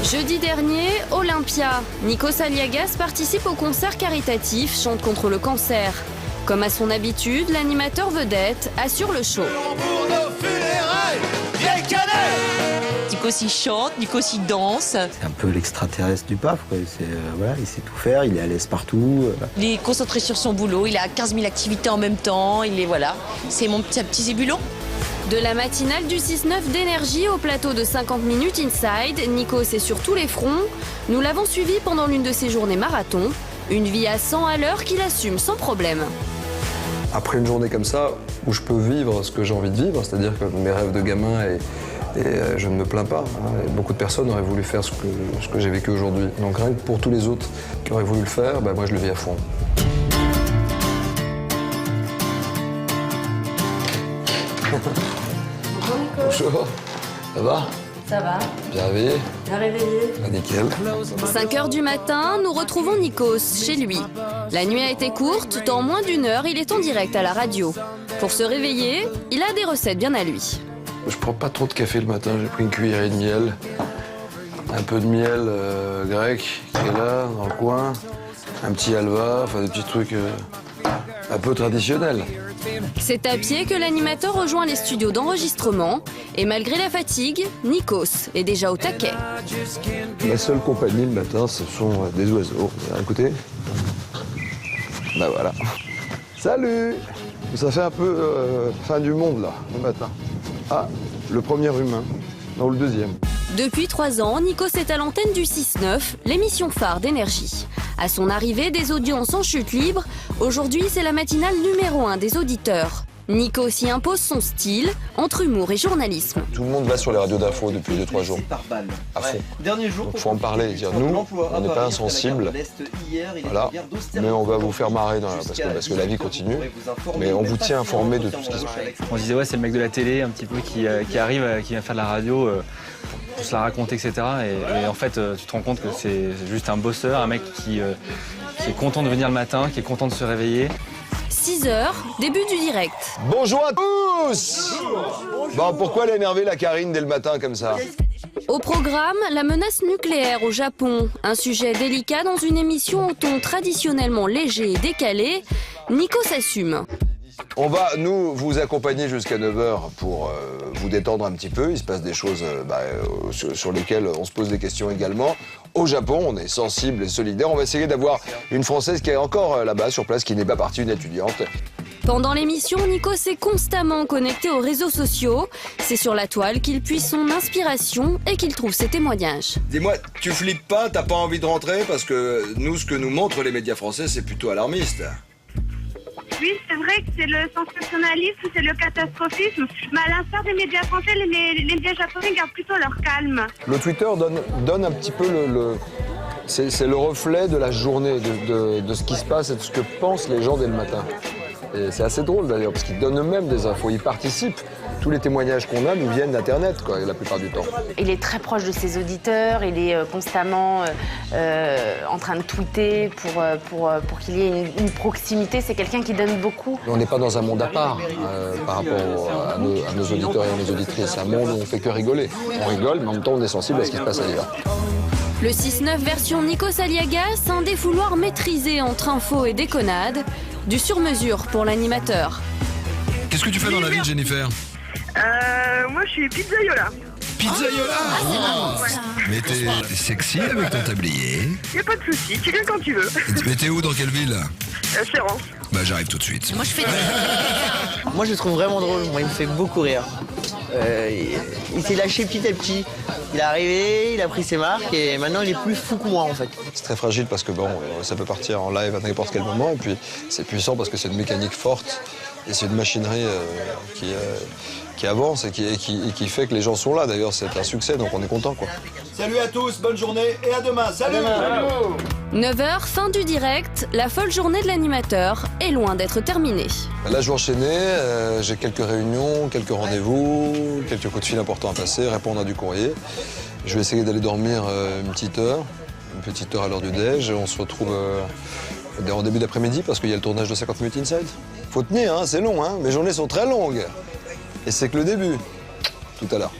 Jeudi dernier, Olympia. Nikos Aliagas participe au concert caritatif Chante contre le cancer. Comme à son habitude, l'animateur vedette assure le show. Nikos il chante, Nikos il danse. C'est un peu l'extraterrestre du PAF, quoi. Voilà, il sait tout faire, il est à l'aise partout. Il est concentré sur son boulot, il a 15 000 activités en même temps, c'est sa petit zébulon. De la matinale du 6-9 d'énergie au plateau de 50 minutes Inside, Nikos est sur tous les fronts. Nous l'avons suivi pendant l'une de ses journées marathon. Une vie à 100 à l'heure qu'il assume sans problème. Après une journée comme ça, où je peux vivre ce que j'ai envie de vivre, c'est-à-dire que mes rêves de gamin et je ne me plains pas. Et beaucoup de personnes auraient voulu faire ce que j'ai vécu aujourd'hui. Donc rien que pour tous les autres qui auraient voulu le faire, moi je le vis à fond. Bonjour, ça va? Ça va? Bien réveillé? Bien réveillé. Nickel. 5 h du matin, nous retrouvons Nikos chez lui. La nuit a été courte, dans moins d'1 heure, il est en direct à la radio. Pour se réveiller, il a des recettes bien à lui. Je prends pas trop de café le matin, j'ai pris une cuillerée de miel. Un peu de miel grec qui est là, dans le coin. Un petit halva, enfin des petits trucs un peu traditionnels. C'est à pied que l'animateur rejoint les studios d'enregistrement. Et malgré la fatigue, Nikos est déjà au taquet. Ma seule compagnie le matin, ce sont des oiseaux. Écoutez. Ben voilà. Salut! Ça fait un peu fin du monde, là, le matin. Ah, le premier humain. Non, le deuxième. Depuis 3 ans, Nikos est à l'antenne du 6-9, l'émission phare d'énergie. À son arrivée, des audiences en chute libre. Aujourd'hui, c'est la matinale numéro 1 des auditeurs. Nikos y impose son style, entre humour et journalisme. Tout le monde va sur les radios d'infos depuis 2-3 jours. Par balle. À fond. Dernier jour. Donc, faut en parler et dire, nous, on n'est pas insensibles. Voilà. Mais on va vous faire marrer parce que la vie continue. Mais on vous tient informé de tout ce qui se passe. On se disait, ouais, c'est le mec de la télé, un petit peu, qui arrive, qui vient faire de la radio, pour se la raconter, etc. Et en fait, tu te rends compte que c'est juste un bosseur, un mec qui est content de venir le matin, qui est content de se réveiller. 6 h, début du direct. Bonjour à tous! Bon, pourquoi l'énerver la Karine dès le matin comme ça? Au programme, la menace nucléaire au Japon. Un sujet délicat dans une émission au ton traditionnellement léger et décalé. Nikos assume. On va, nous, vous accompagner jusqu'à 9 h pour vous détendre un petit peu. Il se passe des choses sur lesquelles on se pose des questions également. Au Japon, on est sensible et solidaire. On va essayer d'avoir une Française qui est encore là-bas, sur place, qui n'est pas partie, une étudiante. Pendant l'émission, Nikos est constamment connecté aux réseaux sociaux. C'est sur la toile qu'il puise son inspiration et qu'il trouve ses témoignages. Dis-moi, tu flippes pas, t'as pas envie de rentrer? Parce que nous, ce que nous montrent les médias français, c'est plutôt alarmiste. Oui, c'est vrai que c'est le sensationnalisme, c'est le catastrophisme. Mais à l'instar des médias français, les médias japonais gardent plutôt leur calme. Le Twitter donne un petit peu c'est le reflet de la journée, de ce qui se passe et de ce que pensent les gens dès le matin. Et c'est assez drôle d'ailleurs, parce qu'ils donnent eux-mêmes des infos, ils participent. Tous les témoignages qu'on a nous viennent d'Internet, la plupart du temps. Il est très proche de ses auditeurs, il est constamment en train de tweeter pour qu'il y ait une proximité. C'est quelqu'un qui donne beaucoup. On n'est pas dans un monde à part par rapport à nos auditeurs et à nos auditrices. C'est un monde où on ne fait que rigoler. On rigole, mais en même temps, on est sensible à ce qui se passe ailleurs. Le 6-9 version Nikos Aliagas, un défouloir maîtrisé entre info et déconnade. Du sur-mesure pour l'animateur. Qu'est-ce que tu fais dans la vie, Jennifer? Moi, je suis pizzaiola. Pizzaiola? Mais t'es sexy avec ton tablier. Y a pas de souci, tu viens quand tu veux. Mais t'es où, dans quelle ville? Chéran. Bah j'arrive tout de suite. Moi, je fais Moi, je le trouve vraiment drôle. Moi, il me fait beaucoup rire. Il s'est lâché petit à petit. Il est arrivé, il a pris ses marques et maintenant, il est plus fou que moi, en fait. C'est très fragile parce que ça peut partir en live à n'importe quel moment. Et puis, c'est puissant parce que c'est une mécanique forte et c'est une machinerie qui avance et qui fait que les gens sont là. D'ailleurs, c'est un succès, donc on est content, quoi. Salut à tous, bonne journée et à demain. Salut! 9 h, fin du direct. La folle journée de l'animateur est loin d'être terminée. Là, je vais enchaîner. J'ai quelques réunions, quelques rendez-vous, quelques coups de fil importants à passer, répondre à du courrier. Je vais essayer d'aller dormir une petite heure à l'heure du déj. On se retrouve en début d'après-midi parce qu'il y a le tournage de 50 minutes Inside. Faut tenir, hein, c'est long, hein. Mes journées sont très longues. Et c'est que le début. Tout à l'heure.